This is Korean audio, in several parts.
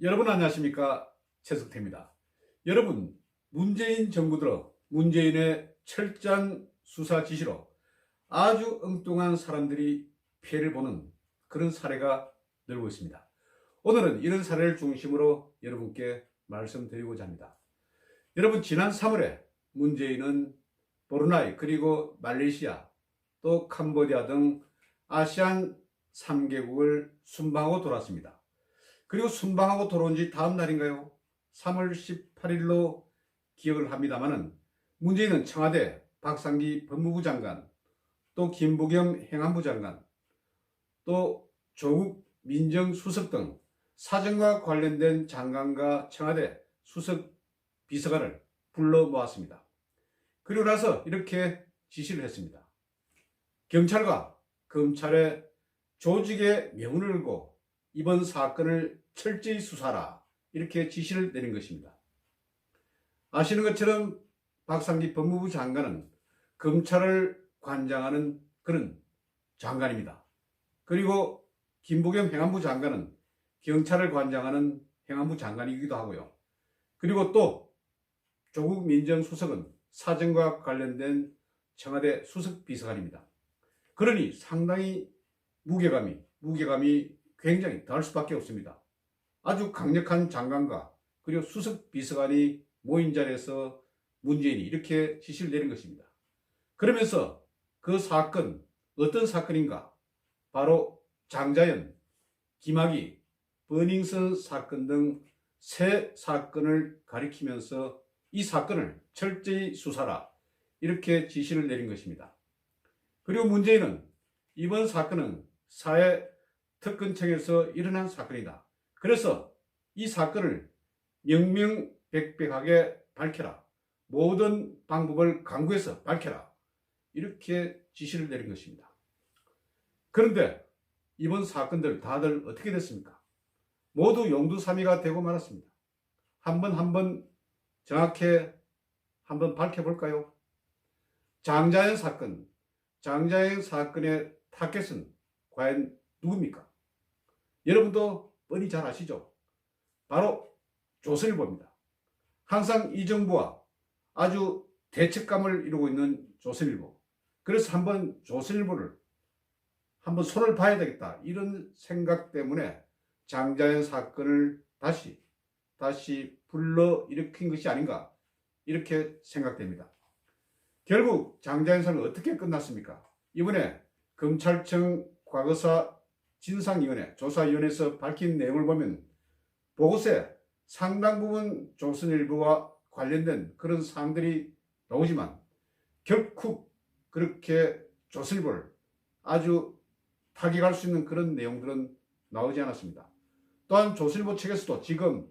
여러분 안녕하십니까? 최석태입니다. 여러분, 문재인 정부 들어 문재인의 철저한 수사 지시로 아주 엉뚱한 사람들이 피해를 보는 그런 사례가 늘고 있습니다. 오늘은 이런 사례를 중심으로 여러분께 말씀드리고자 합니다. 여러분, 지난 3월에 문재인은 브루나이 그리고 말레이시아 또 캄보디아 등 아시안 3개국을 순방하고 돌아왔습니다. 그리고 순방하고 돌아온 지 다음 날인가요? 3월 18일로 기억을 합니다마는 문재인은 청와대 박상기 법무부 장관, 또 김부겸 행안부 장관, 또 조국 민정수석 등 사정과 관련된 장관과 청와대 수석 비서관을 불러 모았습니다. 그리고 나서 이렇게 지시를 했습니다. 경찰과 검찰의 조직의 명운을 걸고 이번 사건을 철저히 수사하라, 이렇게 지시를 내린 것입니다. 아시는 것처럼 박상기 법무부 장관은 검찰을 관장하는 그런 장관입니다. 그리고 김부겸 행안부 장관은 경찰을 관장하는 행안부 장관이기도 하고요. 그리고 또 조국 민정수석은 사정과 관련된 청와대 수석 비서관입니다. 그러니 상당히 무게감이 굉장히 다를 수밖에 없습니다. 아주 강력한 장관과 그리고 수석 비서관이 모인 자리에서 문재인이 이렇게 지시를 내린 것입니다. 그러면서 그 사건, 어떤 사건인가? 바로 장자연, 김학의, 버닝썬 사건 등 세 사건을 가리키면서 이 사건을 철저히 수사하라, 이렇게 지시를 내린 것입니다. 그리고 문재인은 이번 사건은 사회 특검청에서 일어난 사건이다. 그래서 이 사건을 명명백백하게 밝혀라. 모든 방법을 강구해서 밝혀라. 이렇게 지시를 내린 것입니다. 그런데 이번 사건들 다들 어떻게 됐습니까? 모두 용두사미가 되고 말았습니다. 한번 정확히 한번 밝혀볼까요? 장자연 사건의 타겟은 과연 누굽니까? 여러분도 뻔히 잘 아시죠? 바로 조선일보입니다. 항상 이 정부와 아주 대척감을 이루고 있는 조선일보. 그래서 한번 조선일보를 한번 손을 봐야 되겠다, 이런 생각 때문에 장자연 사건을 다시 불러일으킨 것이 아닌가, 이렇게 생각됩니다. 결국 장자연 사건은 어떻게 끝났습니까? 이번에 검찰청 과거사 진상위원회, 조사위원회에서 밝힌 내용을 보면 보고서에 상당 부분 조선일보와 관련된 그런 사항들이 나오지만 결코 그렇게 조선일보를 아주 타격할 수 있는 그런 내용들은 나오지 않았습니다. 또한 조선일보 측에서도 지금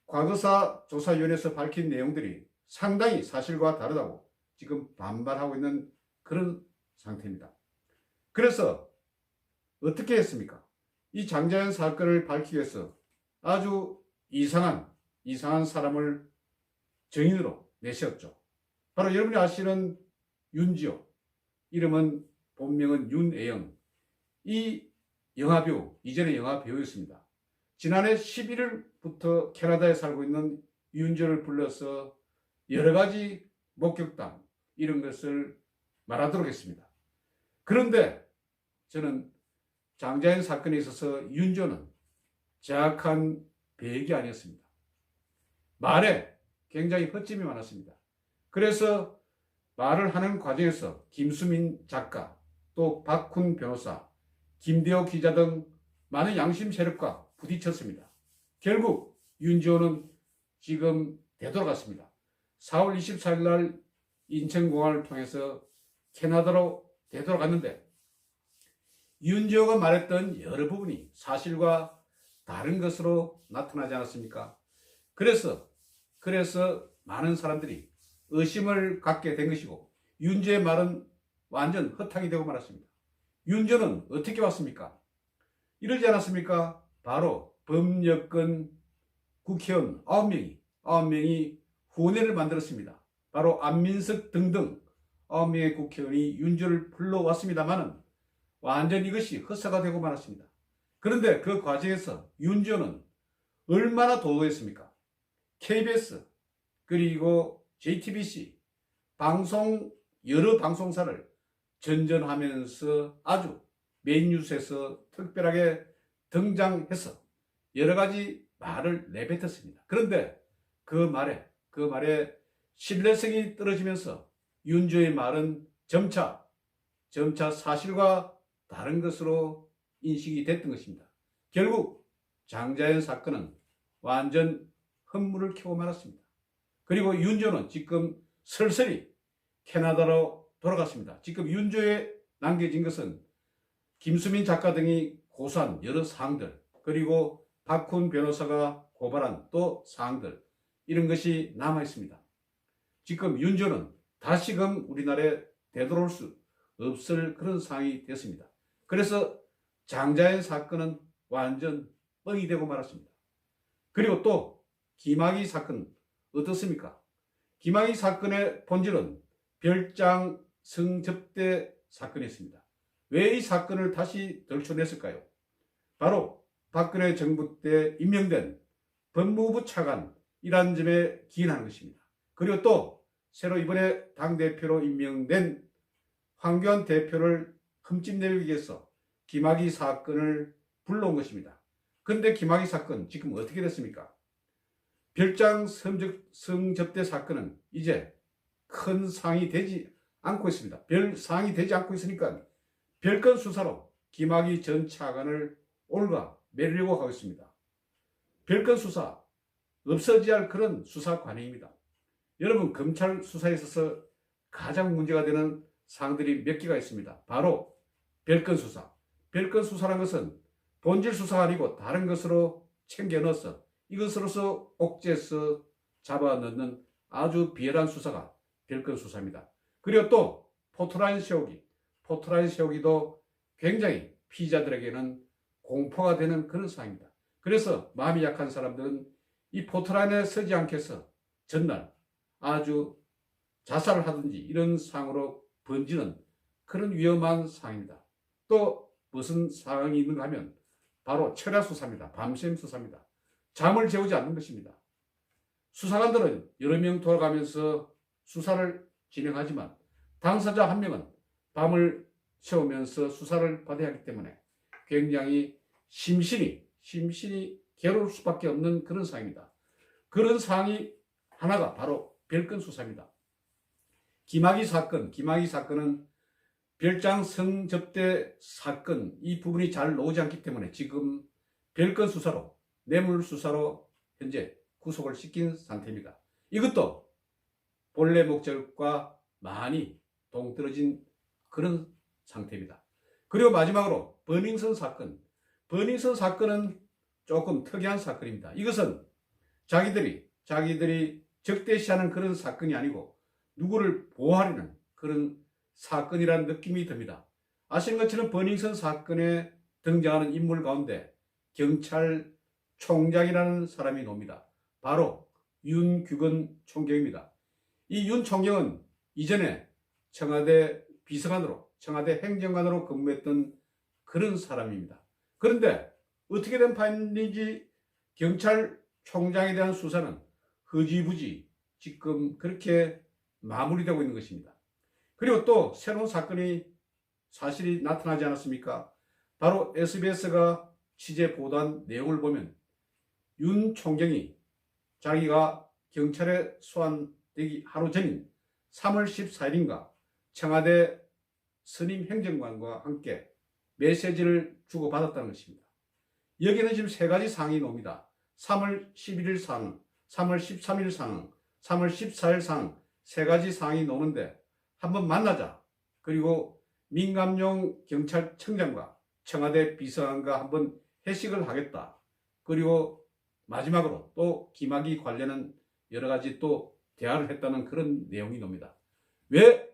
과거사 조사위원회에서 밝힌 내용들이 상당히 사실과 다르다고 지금 반발하고 있는 그런 상태입니다. 그래서 어떻게 했습니까? 이 장자연 사건을 밝히기 위해서 아주 이상한 사람을 증인으로 내세웠죠. 바로 여러분이 아시는 윤지호, 본명은 윤애영. 이 영화배우, 이전에 영화배우였습니다. 지난해 11일부터 캐나다에 살고 있는 윤지호를 불러서 여러 가지 목격담, 이런 것을 말하도록 했습니다. 그런데 저는 장자연 사건에 있어서 윤지호는 정확한 배역이 아니었습니다. 말에 굉장히 허점이 많았습니다. 그래서 말을 하는 과정에서 김수민 작가, 또 박훈 변호사, 김대호 기자 등 많은 양심 세력과 부딪혔습니다. 결국 윤지호는 지금 되돌아갔습니다. 4월 24일 날 인천공항을 통해서 캐나다로 되돌아갔는데 윤지호가 말했던 여러 부분이 사실과 다른 것으로 나타나지 않았습니까? 그래서 많은 사람들이 의심을 갖게 된 것이고 윤지호의 말은 완전 허탕이 되고 말았습니다. 윤지호는 어떻게 왔습니까? 이러지 않았습니까? 바로 범여권 국회의원 9명이 후원회를 만들었습니다. 바로 안민석 등등 9명의 국회의원이 윤지호를 불러왔습니다마는 완전 이것이 헛사가 되고 말았습니다. 그런데 그 과정에서 윤지호는 얼마나 도도했습니까? KBS 그리고 JTBC 여러 방송사를 전전하면서 아주 메인 뉴스에서 특별하게 등장해서 여러 가지 말을 내뱉었습니다. 그런데 그 말에 신뢰성이 떨어지면서 윤주의 말은 점차 사실과 다른 것으로 인식이 됐던 것입니다. 결국 장자연 사건은 완전 헛물을 켜고 말았습니다. 그리고 윤조는 지금 설설이 캐나다로 돌아갔습니다. 지금 윤조에 남겨진 것은 김수민 작가 등이 고소한 여러 사항들, 그리고 박훈 변호사가 고발한 또 사항들, 이런 것이 남아 있습니다. 지금 윤조는 다시금 우리나라에 되돌아올 수 없을 그런 상황이 됐습니다. 그래서 장자연 사건은 완전 뻥이 되고 말았습니다. 그리고 또 김학의 사건 어떻습니까? 김학의 사건의 본질은 별장 성접대 사건이었습니다. 왜 이 사건을 다시 들춰냈을까요? 바로 박근혜 정부 때 임명된 법무부 차관이라는 점에 기인하는 것입니다. 그리고 또 새로 이번에 당대표로 임명된 황교안 대표를 흠집내기 위해서 김학의 사건을 불러온 것입니다. 그런데 김학의 사건 지금 어떻게 됐습니까? 별장 성접대 사건은 이제 큰 상이 되지 않고 있습니다. 별 상이 되지 않고 있으니까 별건 수사로 김학의 전 차관을 올가 매려고 하고 있습니다. 별건 수사, 없어져야 할 그런 수사 관행입니다. 여러분, 검찰 수사에 있어서 가장 문제가 되는 사항들이 몇 개가 있습니다. 바로 별건 수사. 별건 수사라는 것은 본질 수사가 아니고 다른 것으로 챙겨 넣어서 이것으로서 옥죄서 잡아넣는 아주 비열한 수사가 별건 수사입니다. 그리고 또 포토라인 세우기도 굉장히 피의자들에게는 공포가 되는 그런 사항입니다. 그래서 마음이 약한 사람들은 이 포토라인에 서지 않겠어 전날 아주 자살을 하든지 이런 상황으로 번지는 그런 위험한 상황입니다. 또 무슨 상황이 있는가 하면 바로 철야 수사입니다. 밤샘 수사입니다. 잠을 재우지 않는 것입니다. 수사관들은 여러 명 돌아가면서 수사를 진행하지만 당사자 한 명은 밤을 새우면서 수사를 받아야 하기 때문에 굉장히 심신이 괴로울 수밖에 없는 그런 상황입니다. 그런 상황이 하나가 바로 별건 수사입니다. 김학의 사건은 별장 성접대 사건, 이 부분이 잘 나오지 않기 때문에 지금 별건 수사로, 뇌물 수사로 현재 구속을 시킨 상태입니다. 이것도 본래 목적과 많이 동떨어진 그런 상태입니다. 그리고 마지막으로 버닝썬 사건은 조금 특이한 사건입니다. 이것은 자기들이 적대시하는 그런 사건이 아니고 누구를 보호하려는 그런 사건이라는 느낌이 듭니다. 아시는 것처럼 버닝썬 사건에 등장하는 인물 가운데 경찰총장이라는 사람이 나옵니다. 바로 윤규근 총경입니다. 이 윤 총경은 이전에 청와대 비서관으로, 청와대 행정관으로 근무했던 그런 사람입니다. 그런데 어떻게 된 판인지 경찰총장에 대한 수사는 흐지부지 지금 그렇게 마무리되고 있는 것입니다. 그리고 또 새로운 사실이 나타나지 않았습니까? 바로 SBS가 취재 보도한 내용을 보면 윤 총경이 자기가 경찰에 소환되기 하루 전인 3월 14일인가 청와대 선임 행정관과 함께 메시지를 주고받았다는 것입니다. 여기는 지금 세 가지 사항이 나옵니다. 3월 11일 사항, 3월 13일 사항, 3월 14일 사항, 세 가지 사항이 나오는데 한번 만나자. 그리고 민감용 경찰청장과 청와대 비서관과 한번 회식을 하겠다. 그리고 마지막으로 또 김학의 관련한 여러 가지 또 대화를 했다는 그런 내용이 나옵니다. 왜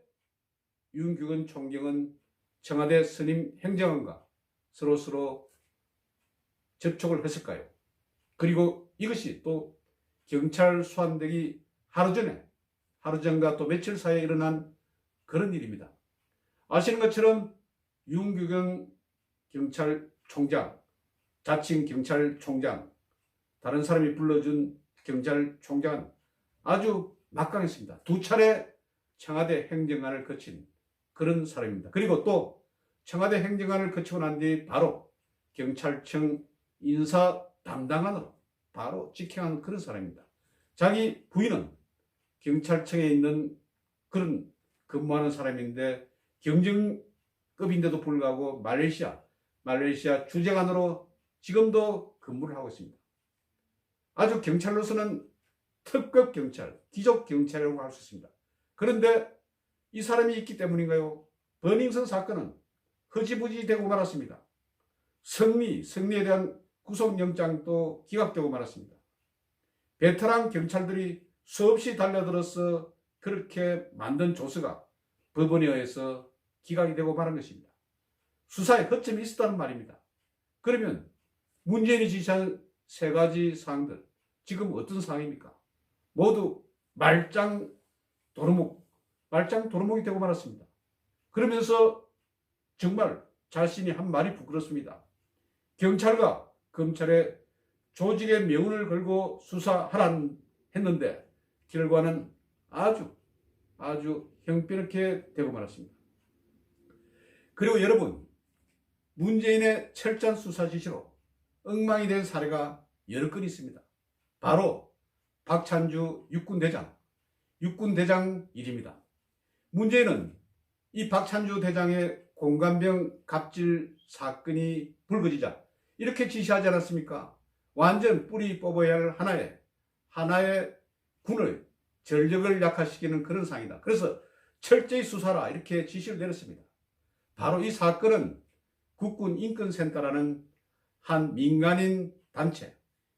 윤규근 총경은 청와대 선임 행정관과 서로 접촉을 했을까요? 그리고 이것이 또 경찰 소환되기 하루 전과 또 며칠 사이에 일어난 그런 일입니다. 아시는 것처럼 윤규경 경찰총장, 자칭 경찰총장, 다른 사람이 불러준 경찰총장은 아주 막강했습니다. 2차례 청와대 행정관을 거친 그런 사람입니다. 그리고 또 청와대 행정관을 거치고 난 뒤 바로 경찰청 인사 담당관으로 바로 직행한 그런 사람입니다. 자기 부인은 경찰청에 있는 그런 근무하는 사람인데 경정급인데도 불구하고 말레이시아 주재관으로 지금도 근무를 하고 있습니다. 아주 경찰로서는 특급 경찰, 귀족 경찰이라고 할 수 있습니다. 그런데 이 사람이 있기 때문인가요? 버닝썬 사건은 흐지부지 되고 말았습니다. 승리에 대한 구속영장도 기각되고 말았습니다. 베테랑 경찰들이 수없이 달려들어서 그렇게 만든 조서가 법원에 의해서 기각이 되고 말한 것입니다. 수사에 허점이 있었다는 말입니다. 그러면 문재인이 지시한 3가지 사항들 지금 어떤 상황입니까? 모두 말짱 도루묵이 되고 말았습니다. 그러면서 정말 자신이 한 말이 부끄럽습니다. 경찰과 검찰의 조직의 명운을 걸고 수사하란 했는데 결과는 아주 형편없게 되고 말았습니다. 그리고 여러분, 문재인의 철저한 수사 지시로 엉망이 된 사례가 여러 건 있습니다. 바로 박찬주 육군대장 일입니다. 문재인은 이 박찬주 대장의 공관병 갑질 사건이 불거지자 이렇게 지시하지 않았습니까? 완전 뿌리 뽑아야 할 하나의 군의 전력을 약화시키는 그런 상황이다. 그래서 철저히 수사라 이렇게 지시를 내렸습니다. 바로 이 사건은 국군인권센터라는 한 민간인 단체,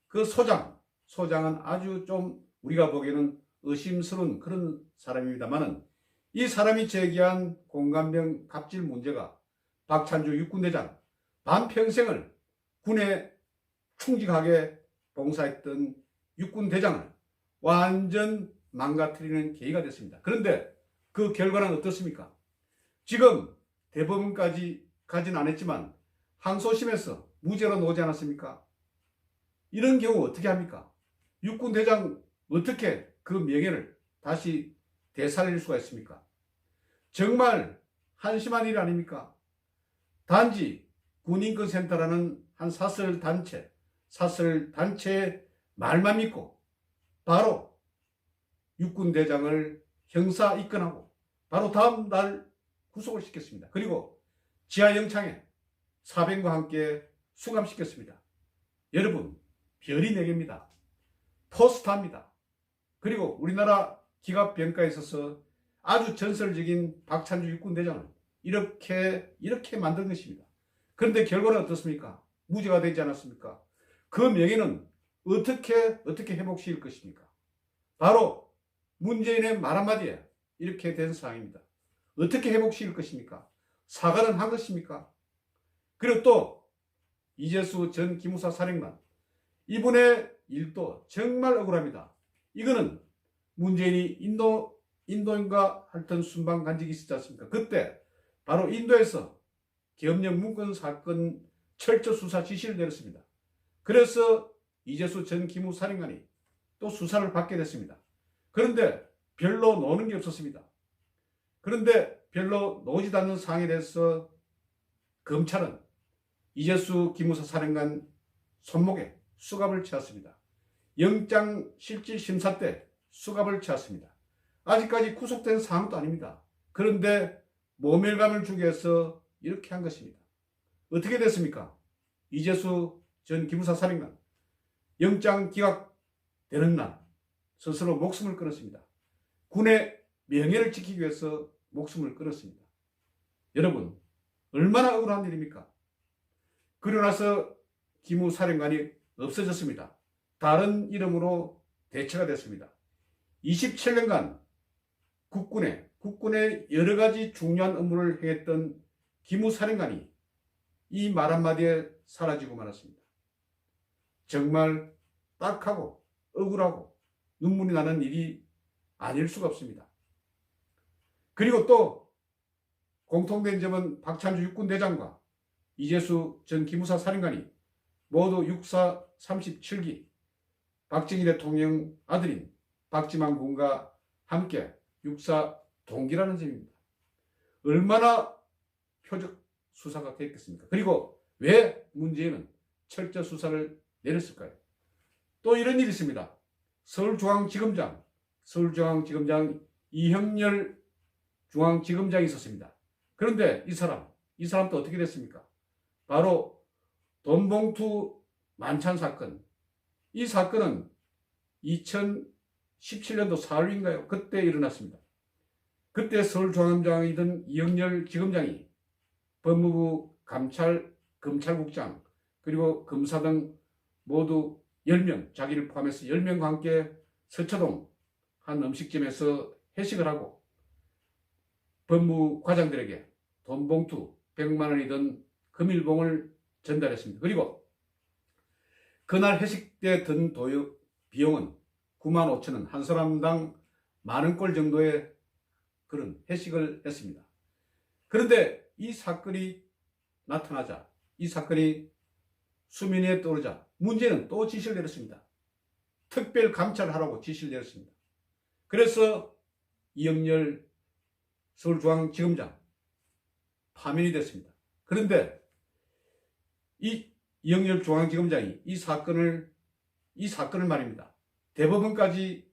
그 소장은 아주 좀 우리가 보기에는 의심스러운 그런 사람입니다만은 이 사람이 제기한 공관병 갑질 문제가 박찬주 육군대장 반평생을 군에 충직하게 봉사했던 육군대장을 완전 망가뜨리는 계기가 됐습니다. 그런데 그 결과는 어떻습니까? 지금 대법원까지 가진 않았지만 항소심에서 무죄로 나오지 않았습니까? 이런 경우 어떻게 합니까? 육군대장 어떻게 그 명예를 다시 되살릴 수가 있습니까? 정말 한심한 일 아닙니까? 단지 군인권센터라는 한 사설단체의 말만 믿고 바로 육군대장을 형사 입건하고 바로 다음 날 구속을 시켰습니다. 그리고 지하영창에 사병과 함께 수감시켰습니다. 여러분, 별이 4개입니다. 포스터입니다. 그리고 우리나라 기갑병가에 있어서 아주 전설적인 박찬주 육군대장을 이렇게 만든 것입니다. 그런데 결과는 어떻습니까? 무죄가 되지 않았습니까? 그 명예는 어떻게 회복시킬 것입니까? 바로 문재인의 말 한마디에 이렇게 된 상황입니다. 어떻게 회복시킬 것입니까? 사과는 한 것입니까? 그리고 또 이재수 전 기무사 사령관, 이분의 일도 정말 억울합니다. 이거는 문재인이 인도인과 하여튼 순방 간 적이 있었지 않습니까? 그때 바로 인도에서 계엄령 문건 사건 철저 수사 지시를 내렸습니다. 그래서 이재수 전 기무사령관이 또 수사를 받게 됐습니다. 그런데 별로 노는 게 없었습니다. 그런데 별로 노지도 않는 상황에 대해서 검찰은 이재수 기무사 사령관 손목에 수갑을 채웠습니다. 영장실질심사 때 수갑을 채웠습니다. 아직까지 구속된 상황도 아닙니다. 그런데 모멸감을 주기 위해서 이렇게 한 것입니다. 어떻게 됐습니까? 이재수 전 기무사 사령관 영장 기각되는 날 스스로 목숨을 끊었습니다. 군의 명예를 지키기 위해서 목숨을 끊었습니다. 여러분, 얼마나 억울한 일입니까? 그러고 나서 기무사령관이 없어졌습니다. 다른 이름으로 대체가 됐습니다. 27년간 국군의 여러 가지 중요한 업무를 행했던 기무사령관이 이 말 한마디에 사라지고 말았습니다. 정말 딱하고 억울하고 눈물이 나는 일이 아닐 수가 없습니다. 그리고 또 공통된 점은 박찬주 육군대장과 이재수 전 기무사 사령관이 모두 육사 37기 박정희 대통령 아들인 박지만 군과 함께 육사 동기라는 점입니다. 얼마나 표적 수사가 됐겠습니까? 그리고 왜 문재인은 철저 수사를 내렸을까요? 또 이런 일이 있습니다. 서울중앙지검장 이형렬 중앙지검장이 있었습니다. 그런데 이 사람 또 어떻게 됐습니까? 바로 돈봉투 만찬 사건. 이 사건은 2017년도 4월인가요? 그때 일어났습니다. 그때 서울중앙지검장이던 이형렬 지검장이 법무부 검찰국장 그리고 검사 등 모두 10명, 자기를 포함해서 10명과 함께 서초동 한 음식점에서 회식을 하고 법무부 과장들에게 돈봉투 100만 원이 든 금일봉을 전달했습니다. 그리고 그날 회식 때 든 비용은 9만 5천 원, 한 사람당 10,000원 정도의 그런 회식을 했습니다. 그런데 이 사건이 나타나자, 이 사건이 수면 위에 떠오르자 문제는 또 지시를 내렸습니다. 특별 감찰을 하라고 지시를 내렸습니다. 그래서 이형렬 서울중앙지검장 파면이 됐습니다. 그런데 이 이형렬 중앙지검장이 이 사건을 말입니다. 대법원까지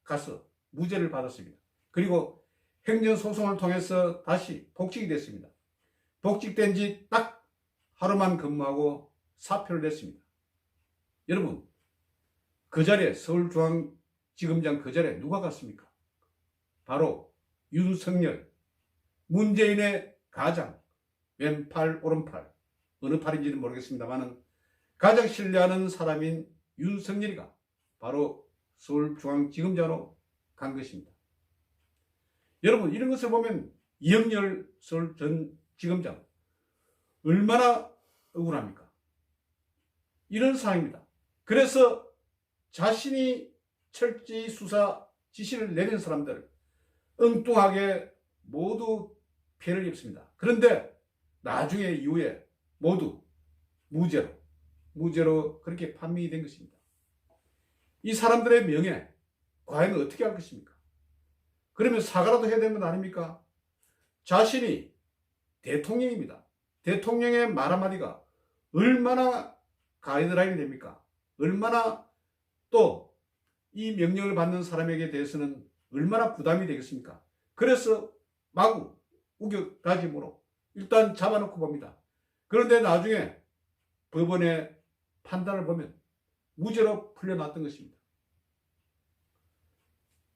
가서 무죄를 받았습니다. 그리고 행정소송을 통해서 다시 복직이 됐습니다. 복직된 지 딱 하루만 근무하고 사표를 냈습니다. 여러분, 그 자리에 서울중앙지검장 그 자리에 누가 갔습니까? 바로 윤석열, 문재인의 가장 왼팔 오른팔, 어느 팔인지는 모르겠습니다만 가장 신뢰하는 사람인 윤석열이가 바로 서울중앙지검장으로 간 것입니다. 여러분, 이런 것을 보면 이형렬 서울 전 지검장 얼마나 억울합니까? 이런 상황입니다. 그래서 자신이 철저히 수사 지시를 내린 사람들 엉뚱하게 모두 피해를 입습니다. 그런데 나중에 이후에 모두 무죄로 그렇게 판명이 된 것입니다. 이 사람들의 명예 과연 어떻게 할 것입니까? 그러면 사과라도 해야 되는 건 아닙니까? 자신이 대통령입니다. 대통령의 말 한마디가 얼마나 가이드라인이 됩니까? 얼마나 또 이 명령을 받는 사람에게 대해서는 얼마나 부담이 되겠습니까? 그래서 마구 우겨다짐으로 일단 잡아놓고 봅니다. 그런데 나중에 법원의 판단을 보면 무죄로 풀려났던 것입니다.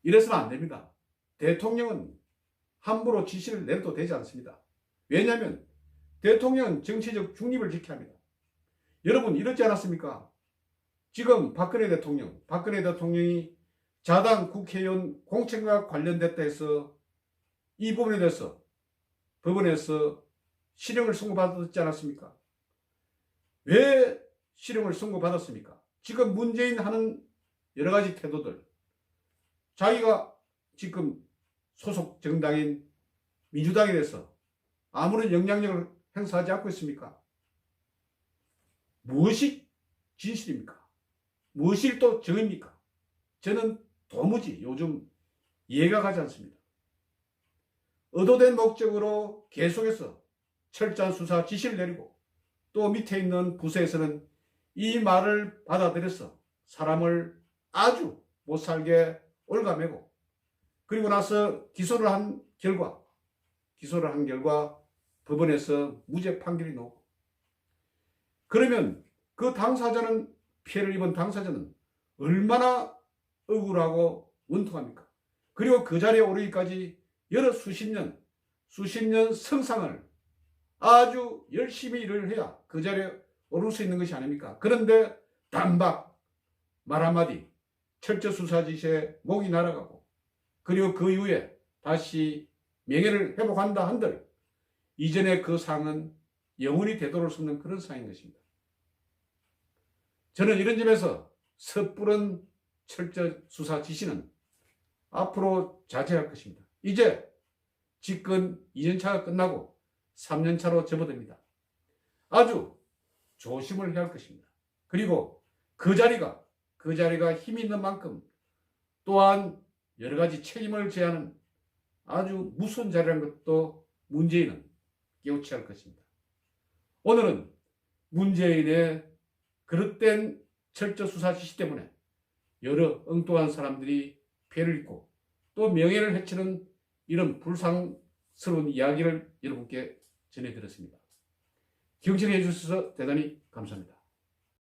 이래서는 안 됩니다. 대통령은 함부로 지시를 내려도 되지 않습니다. 왜냐하면 대통령은 정치적 중립을 지켜야 합니다. 여러분, 이렇지 않았습니까? 지금 박근혜 대통령이 자당 국회의원 공천과 관련됐다 해서 이 부분에 대해서 법원에서 실형을 선고받았지 않았습니까? 왜 실형을 선고받았습니까? 지금 문재인 하는 여러 가지 태도들, 자기가 지금 소속 정당인 민주당에 대해서 아무런 영향력을 행사하지 않고 있습니까? 무엇이 진실입니까? 무엇이 또 정입니까? 저는 도무지 요즘 이해가 가지 않습니다. 의도된 목적으로 계속해서 철저한 수사 지시를 내리고 또 밑에 있는 부서에서는 이 말을 받아들여서 사람을 아주 못살게 올가매고 그리고 나서 기소를 한 결과 법원에서 무죄 판결이 나오고 그러면 그 당사자는 피해를 입은 당사자는 얼마나 억울하고 원통합니까? 그리고 그 자리에 오르기까지 여러 수십 년 성상을 아주 열심히 일을 해야 그 자리에 오를 수 있는 것이 아닙니까? 그런데 단박 말 한마디 철저 수사 지시에 목이 날아가고 그리고 그 이후에 다시 명예를 회복한다 한들 이전의 그 상은 영원히 되돌아올 수 없는 그런 상인 것입니다. 저는 이런 점에서 섣부른 철저 수사 지시는 앞으로 자제할 것입니다. 이제 집권 2년차가 끝나고 3년차로 접어듭니다. 아주 조심을 해야 할 것입니다. 그리고 그 자리가 그 자리가 힘이 있는 만큼 또한 여러 가지 책임을 져야 하는 아주 무서운 자리라는 것도 문재인은 깨우쳐야 할 것입니다. 오늘은 문재인의 그릇된 철저 수사 지시 때문에 여러 엉뚱한 사람들이 피해를 입고 또 명예를 해치는 이런 불상스러운 이야기를 여러분께 전해드렸습니다. 경청해 주셔서 대단히 감사합니다.